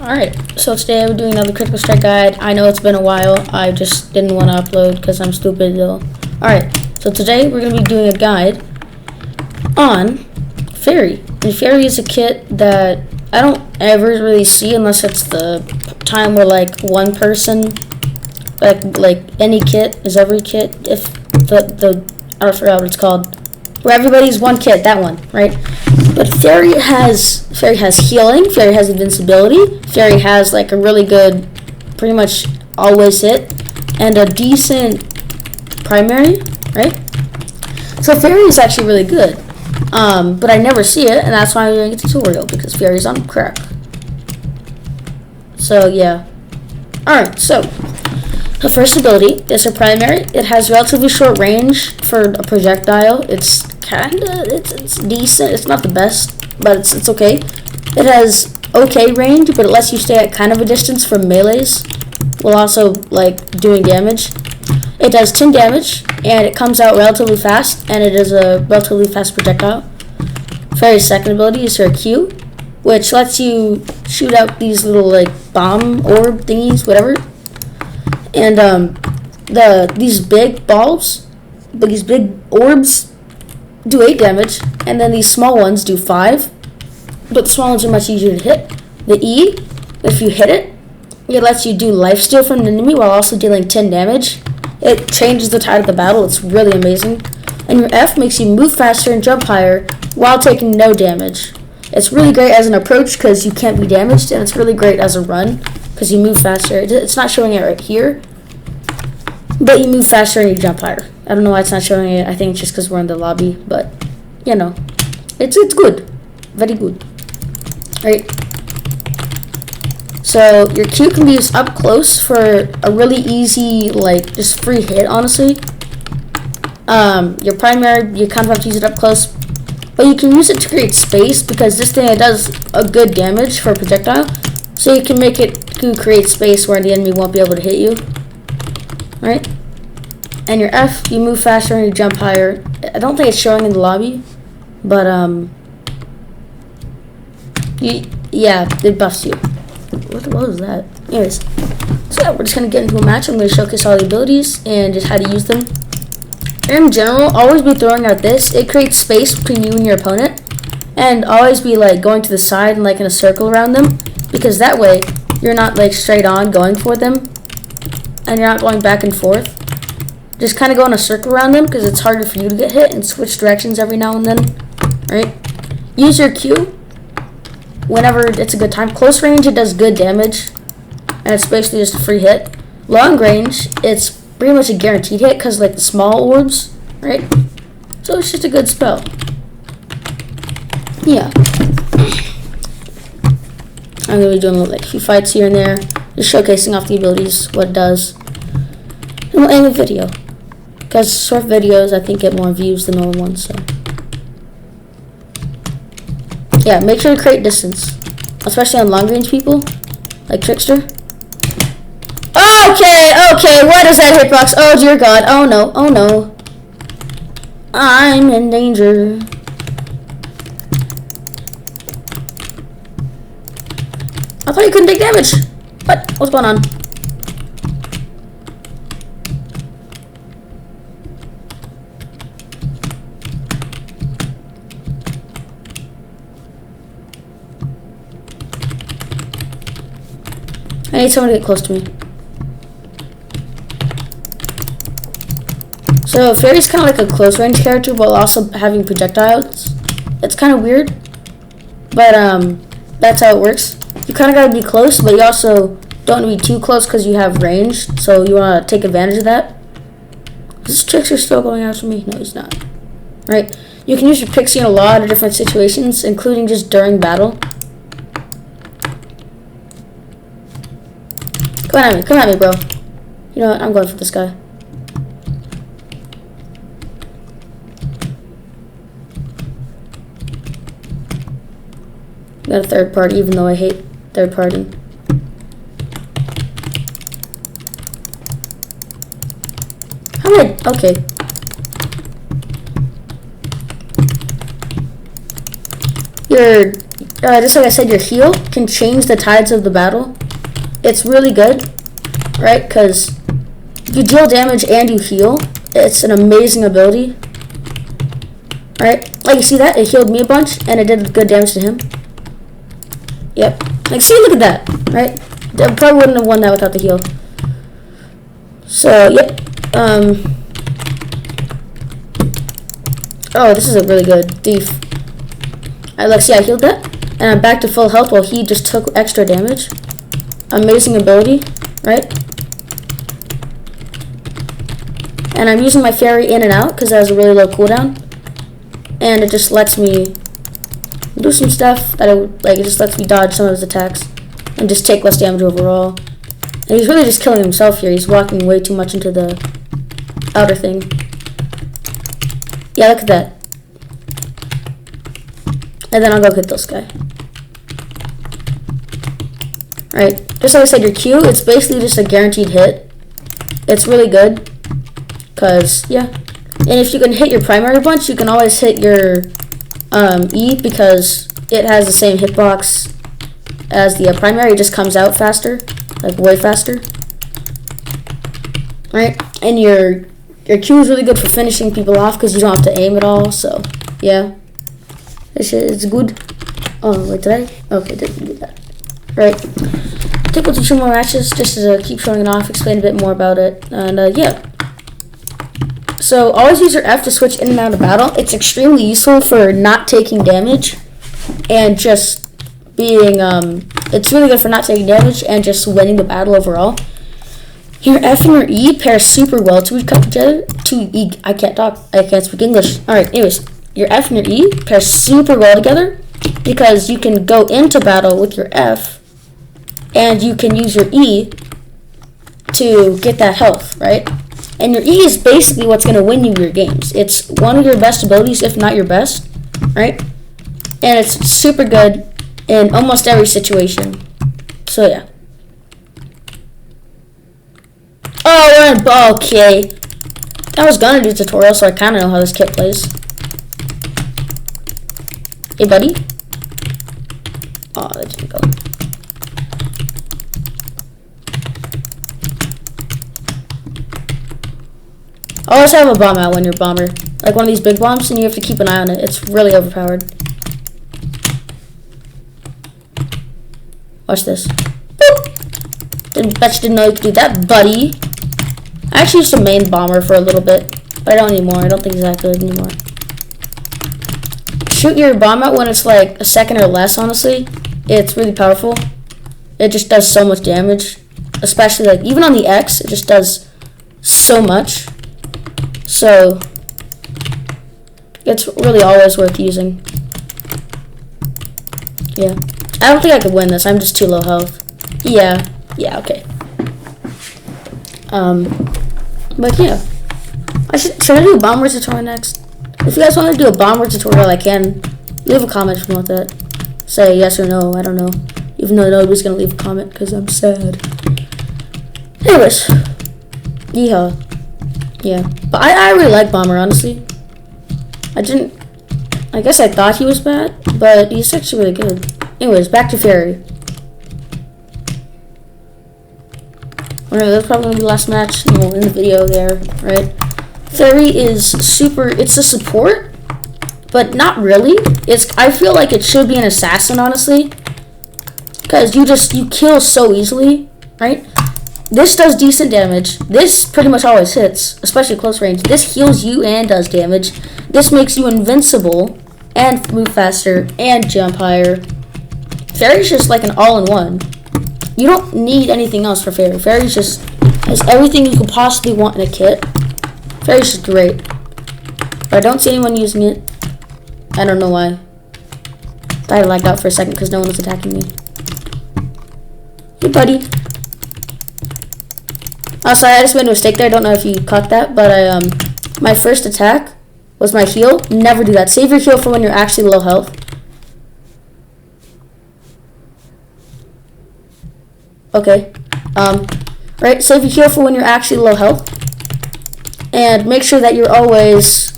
Alright, so today we're doing another Critical Strike guide. I know it's been a while, I just didn't want to upload because I'm stupid though. Alright, so today we're going to be doing a guide on Fairy. And Fairy is a kit that I don't ever really see unless it's the time where like one person, like any kit is every kit, if I forgot what it's called, where everybody's one kit, that one, right? But Fairy has healing, Fairy has invincibility, Fairy has like a really good, pretty much always hit, and a decent primary, right? So Fairy is actually really good, but I never see it, and that's why I'm doing a tutorial, because Fairy's on crack. So yeah. Alright, so her first ability is her primary. It has relatively short range for a projectile. It's decent. It's not the best, but it's okay. It has okay range, but it lets you stay at kind of a distance from melees while also like doing damage. It does 10 damage, and it comes out relatively fast, and it is a relatively fast projectile. Fairy's second ability is her Q, which lets you shoot out these little like bomb orb thingies, whatever. And these big balls, these big orbs do 8 damage, and then these small ones do 5. But the small ones are much easier to hit. The E, if you hit it, it lets you do lifesteal from an enemy while also dealing 10 damage. It changes the tide of the battle. It's really amazing. And your F makes you move faster and jump higher while taking no damage. It's really great as an approach because you can't be damaged, and it's really great as a run because you move faster. It's not showing it right here, but you move faster and you jump higher. I don't know why it's not showing it. I think it's just because we're in the lobby, but you know, it's good, very good. Right. So your Q can be used up close for a really easy, like just free hit. Honestly, your primary, you kind of have to use it up close, but you can use it to create space because this thing, it does a good damage for a projectile. So you can make it to create space where the enemy won't be able to hit you. Right? And your F, you move faster and you jump higher. I don't think it's showing in the lobby, but yeah, it buffs you. What was that? Anyways, so yeah, we're just gonna get into a match. I'm gonna showcase all the abilities and just how to use them. In general, always be throwing out this. It creates space between you and your opponent, and always be like going to the side and like in a circle around them, because that way you're not like straight on going for them, and you're not going back and forth. Just kind of go in a circle around them because it's harder for you to get hit, and switch directions every now and then. Right? Use your Q whenever it's a good time. Close range, it does good damage, and it's basically just a free hit. Long range, it's pretty much a guaranteed hit because like the small orbs, right? So it's just a good spell. Yeah. I'm gonna be doing like a few fights here and there, just showcasing off the abilities, what it does, and we'll end the video because short videos I think get more views than normal ones. So yeah, make sure to create distance, especially on long range people like Trickster. Okay, what is that hitbox? Oh dear God, oh no, I'm in danger. I thought you couldn't take damage. What's going on? I need someone to get close to me. So Fairy's kind of like a close range character while also having projectiles. It's kind of weird, but that's how it works. You kind of gotta be close, but you also don't be too close because you have range. So you want to take advantage of that. Is this Trickster still going after me? No, he's not. Right? You can use your Pixie in a lot of different situations, including just during battle. Come at me, bro. You know what? I'm going for this guy. Got a third party, even though I hate third party. How am I? Okay. just like I said, your heal can change the tides of the battle. It's really good, right? Because if you deal damage and you heal, it's an amazing ability. Right? Like, you see that? It healed me a bunch, and it did good damage to him. Yep. Like, see, look at that, right? I probably wouldn't have won that without the heal. So, yep. Oh, this is a really good thief. Alright, let's see, I healed that. And I'm back to full health while he just took extra damage. Amazing ability, right? And I'm using my fairy in and out because that has a really low cooldown. And it just lets me do some stuff that it just lets me dodge some of his attacks and just take less damage overall. And he's really just killing himself here. He's walking way too much into the outer thing. Yeah, look at that. And then I'll go hit this guy. Alright, just like I said, your Q, it's basically just a guaranteed hit. It's really good. Because, yeah. And if you can hit your primary bunch, you can always hit your E because it has the same hitbox as the primary. It just comes out faster, like way faster. Right? And your Q is really good for finishing people off because you don't have to aim at all. So, yeah. This shit is good. Oh, wait, did I? Okay, didn't do that. Right. I think we'll do 2 more matches just to keep showing it off, explain a bit more about it. And, yeah. So always use your F to switch in and out of battle. It's extremely useful for not taking damage and just being, it's really good for not taking damage and just winning the battle overall. Your F and your E pair super well to each other. I can't talk. I can't speak English. Alright, anyways. Your F and your E pair super well together because you can go into battle with your F and you can use your E to get that health, right? And your E is basically what's going to win you your games. It's one of your best abilities, if not your best, right? And it's super good in almost every situation. So, yeah. Oh, okay. I was going to do a tutorial, so I kind of know how this kit plays. Hey, buddy. Oh, that didn't go. Always have a bomb out when you're a bomber. Like one of these big bombs, and you have to keep an eye on it. It's really overpowered. Watch this. Boop! Bet you didn't know you could do that, buddy. I actually used to main bomber for a little bit, but I don't anymore. I don't think it's that good anymore. Shoot your bomb out when it's like a second or less, honestly. It's really powerful. It just does so much damage. Especially, like, even on the X, it just does so much. So, it's really always worth using. Yeah. I don't think I could win this. I'm just too low health. Yeah. Yeah, okay. But yeah. Should I do a bomb wars tutorial next? If you guys want to do a bomb wars tutorial, I can. Leave a comment if you want that. Say yes or no, I don't know. Even though nobody's going to leave a comment because I'm sad. Anyways. Yeehaw. Yeah. But I really like Bomber, honestly. I guess I thought he was bad, but he's actually really good. Anyways, back to Fairy. Alright, that's probably going to be the last match in the video there, right? Fairy is super, it's a support, but not really. I feel like it should be an assassin, honestly. Because you kill so easily, right? This does decent damage. This pretty much always hits, especially close range. This heals you and does damage. This makes you invincible and move faster and jump higher. Fairy's just like an all-in-one. You don't need anything else for Fairy. Fairy just has everything you could possibly want in a kit. Fairy's just great. But I don't see anyone using it. I don't know why. I lagged out for a second because no one was attacking me. Hey, buddy. Oh, sorry, I just made a mistake there. I don't know if you caught that, but my first attack was my heal. Never do that. Save your heal for when you're actually low health. Okay. Right, save your heal for when you're actually low health. And make sure that you're always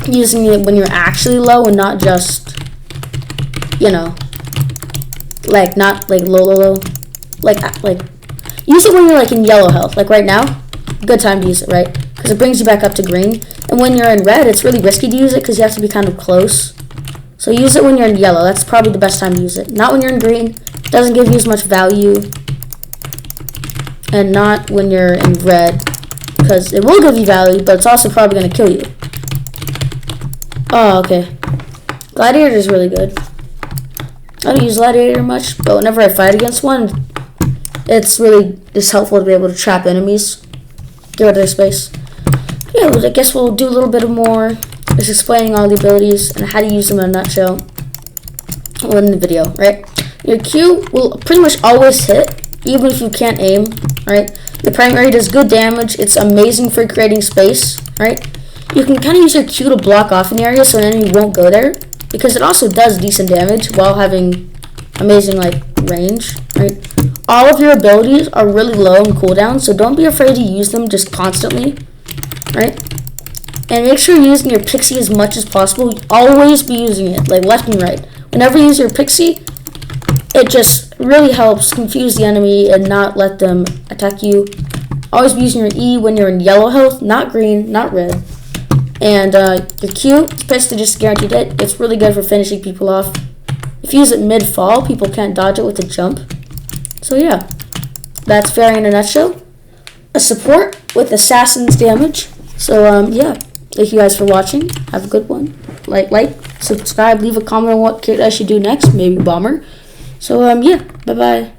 using it when you're actually low and not just, you know, like not like low, like use it when you're like in yellow health. Like right now, good time to use it, right? Because it brings you back up to green. And when you're in red, it's really risky to use it because you have to be kind of close. So use it when you're in yellow. That's probably the best time to use it. Not when you're in green. It doesn't give you as much value. And not when you're in red, because it will give you value, but it's also probably going to kill you. Oh, okay. Gladiator is really good. I don't use Gladiator much, but whenever I fight against one, it's really just helpful to be able to trap enemies, get rid of their space. Yeah, I guess we'll do a little bit more just explaining all the abilities and how to use them in a nutshell in the video, right? Your Q will pretty much always hit, even if you can't aim, right? The primary does good damage. It's amazing for creating space, right? You can kind of use your Q to block off an area so an enemy won't go there, because it also does decent damage while having amazing like range, right? All of your abilities are really low in cooldown, so don't be afraid to use them just constantly, right? And make sure you're using your pixie as much as possible. Always be using it, like left and right. Whenever you use your pixie, it just really helps confuse the enemy and not let them attack you. Always be using your E when you're in yellow health, not green, not red. And your Q is basically just a guaranteed hit. It's really good for finishing people off. If you use it mid-fall, people can't dodge it with a jump. So yeah, that's Fairy in a nutshell. A support with Assassin's damage. So yeah, thank you guys for watching. Have a good one. Like, subscribe, leave a comment on what kit I should do next. Maybe Bomber. So yeah, bye-bye.